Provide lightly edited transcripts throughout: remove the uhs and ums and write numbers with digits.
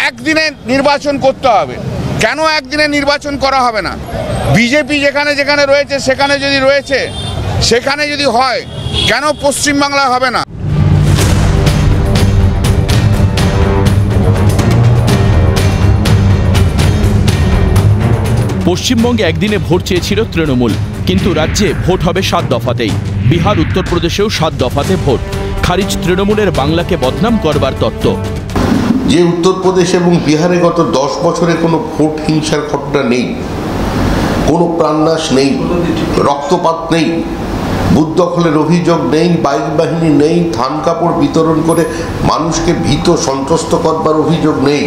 একদিনে নির্বাচন করতে হবে। কেন একদিনে নির্বাচন করা হবে না? বিজেপি যেখানে যেখানে রয়েছে সেখানে যদি হয়, কেন পশ্চিমবাংলায় হবে না? পশ্চিমবঙ্গে একদিনে ভোট চেয়েছিল তৃণমূল, কিন্তু রাজ্যে ভোট হবে 7 দফাতেই। বিহার, উত্তরপ্রদেশেও 7 দফাতে ভোট। খারিজ তৃণমূলের বাংলাকে বদনাম করবার তত্ত্ব। যে উত্তরপ্রদেশ এবং বিহারে গত 10 বছরে কোনো ভোট হিংসার ঘটনা নেই, কোনো প্রাণনাশ নেই, রক্তপাত নেই, বুথ দখলের অভিযোগ নেই, বাইক বাহিনী নেই, ধান কাপড় বিতরণ করে মানুষকে ভীত সন্ত্রস্ত করবার অভিযোগ নেই,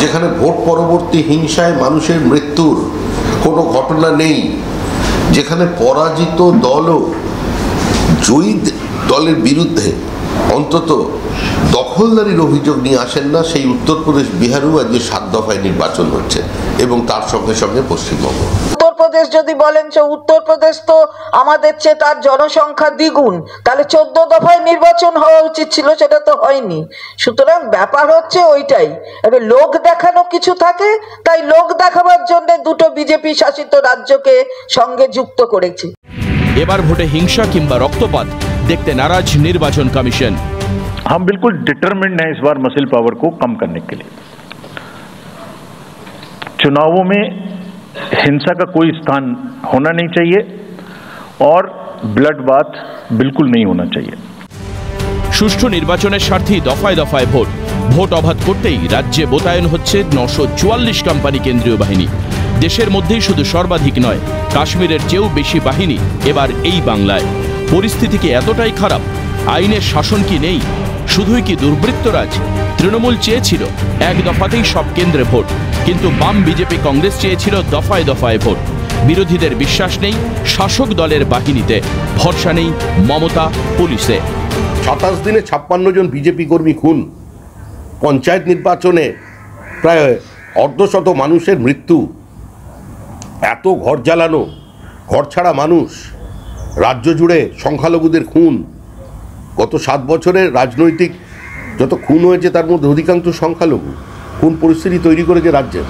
যেখানে ভোট পরবর্তী হিংসায় মানুষের মৃত্যুর কোনো ঘটনা নেই, যেখানে পরাজিত দলও জয়ী দলের বিরুদ্ধে অন্তত দখলদারির অভিযোগ নিয়ে আসেন না, সেই উত্তরপ্রদেশ বিহারেও আজকে 7 দফায় নির্বাচন হচ্ছে এবং তার সঙ্গে সঙ্গে পশ্চিমবঙ্গ। উত্তরপ্রদেশ যদি বলেন যে উত্তরপ্রদেশ তো আমাদের চেয়ে তার জনসংখ্যা দ্বিগুণ, তাহলে 14 দফায় নির্বাচন হওয়া উচিত ছিল, সেটা তো হয়নি। সুতরাং ব্যাপার হচ্ছে ওইটাই, এবার লোক দেখানো কিছু থাকে, তাই লোক দেখাবার জন্য দুটো বিজেপি শাসিত রাজ্যকে সঙ্গে যুক্ত করেছে। এবার ভোটে হিংসা কিংবা রক্তপাত দেখতে নারাজ নির্বাচন কমিশন। हम बिल्कुल डिटरमिन्ड हैं इस बार मसल पावर को कम करने के लिए। चुनावों में हिंसा का कोई स्थान होना नहीं चाहिए और ब्लड बाथ बिल्कुल नहीं होना चाहिए। সুষ্ঠু নির্বাচনের স্বার্থে দফায় দফায় ভোট অবাধ করতেই রাজ্যে মোতায়েন হচ্ছে 944 কোম্পানি কেন্দ্রীয় বাহিনী। দেশের মধ্যেই শুধু সর্বাধিক নয়, কাশ্মীরের চেয়েও বেশি বাহিনী এবার এই বাংলায়। পরিস্থিতি কি এতটাই খারাপ? আইনের শাসন কি নেই? শুধুই কি দুর্বৃত্তরাজ? তৃণমূল চেয়েছিল 1 দফাতেই সব কেন্দ্রে ভোট, কিন্তু বাম, বিজেপি, কংগ্রেস চেয়েছিল দফায় দফায় ভোট। বিরোধীদের বিশ্বাস নেই শাসক দলের বাহিনীতে, ভরসা নেই মমতা, পুলিশে। 27 দিনে 56 জন বিজেপি কর্মী খুন, পঞ্চায়েত নির্বাচনে প্রায় অর্ধশত মানুষের মৃত্যু, এত ঘর জ্বালানো, ঘর ছাড়া মানুষ, রাজ্য জুড়ে সংখ্যালঘুদের খুন। গত 7 বছরের রাজনৈতিক যত খুন হয়েছে তার মধ্যে অধিকাংশ সংখ্যালঘু। কোন পরিস্থিতি তৈরি করেছে রাজ্যে?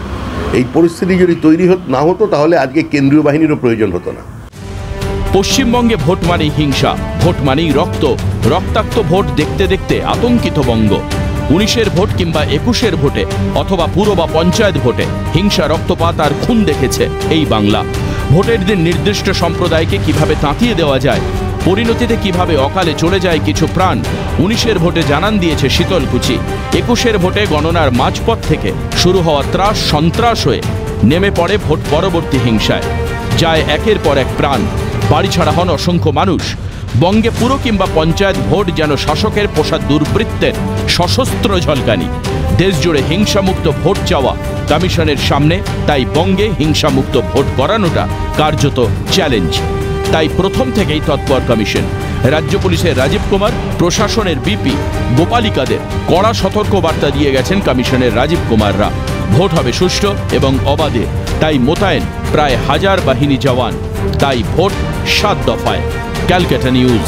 এই পরিস্থিতি যদি তৈরি না হতো তাহলে আজকে কেন্দ্রীয় বাহিনীরও প্রয়োজন হতো না। পশ্চিমবঙ্গে ভোট মানেই হিংসা, ভোট মানেই রক্ত, রক্তাক্ত ভোট দেখতে দেখতে আতঙ্কিত বঙ্গ। 19-এর ভোট কিংবা 21-এর ভোটে অথবা পুর বা পঞ্চায়েত ভোটে হিংসা, রক্তপাত আর খুন দেখেছে এই বাংলা। ভোটের দিন নির্দিষ্ট সম্প্রদায়কে কিভাবে তাঁতিয়ে দেওয়া যায়, পরিণতিতে কিভাবে অকালে চলে যায় কিছু প্রাণ, 19-এর ভোটে জানান দিয়েছে শীতলকুচি। 21-এর ভোটে গণনার মাঝপথ থেকে শুরু হওয়া ত্রাস সন্ত্রাস হয়ে নেমে পড়ে ভোট পরবর্তী হিংসায়। যায় একের পর এক প্রাণ, বাড়ি ছাড়া হন অসংখ্য মানুষ। বঙ্গে পুরো কিংবা পঞ্চায়েত ভোট যেন শাসকের পোষা দুর্বৃত্তের সশস্ত্র ঝলকানি। দেশ জুড়ে হিংসামুক্ত ভোট চাওয়া কমিশনের সামনে, তাই বঙ্গে হিংসামুক্ত ভোট করানোটা কার্যত চ্যালেঞ্জ। তাই প্রথম থেকেই তৎপর কমিশন। রাজ্য পুলিশের রাজীব কুমার, প্রশাসনের বিপি গোপালিকাদের কড়া সতর্কবার্তা দিয়ে গেছেন কমিশনের রাজীব কুমাররা। ভোট হবে সুষ্ঠু এবং অবাধে, তাই মোতায়েন প্রায় 1000 বাহিনী জওয়ান। তাই ভোট 7 দফায়। ক্যালকাটা নিউজ।